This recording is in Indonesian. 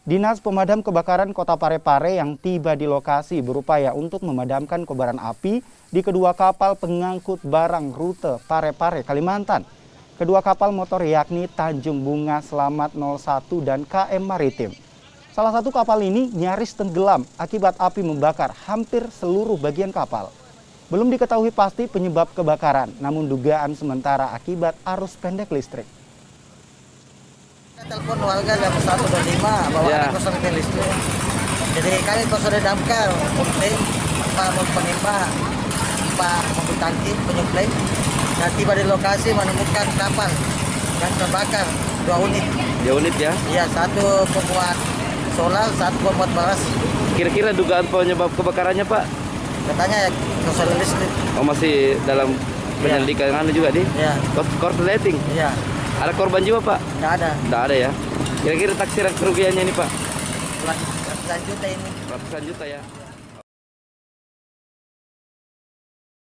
Dinas Pemadam Kebakaran Kota Parepare yang tiba di lokasi berupaya untuk memadamkan kobaran api di kedua kapal pengangkut barang rute Parepare, Kalimantan. Kedua kapal motor yakni Tanjung Bunga Selamat 01 dan KM Maritim. Salah satu kapal ini nyaris tenggelam akibat api membakar hampir seluruh bagian kapal. Belum diketahui pasti penyebab kebakaran, namun dugaan sementara akibat arus pendek listrik. Telepon warga jam 1.25 bahwa ada korsleting listrik. Jadi kami personel damkar, penting, Pak penembak, Pak mobil tangki, penyuplai, dan tiba di lokasi menemukan kapal yang terbakar 2 unit. 2 unit ya? Iya, satu pembuat solar, satu pembuat baras. Kira-kira dugaan penyebab kebakarannya, Pak? Katanya ya korsleting listrik. Oh, masih dalam penyelidikan juga di? Iya. Korsleting? Iya. Ada korban jiwa, Pak? Nggak ada. Nggak ada ya? Kira-kira taksiran kerugiannya ini, Pak? Ratusan juta ini. Ratusan juta ya?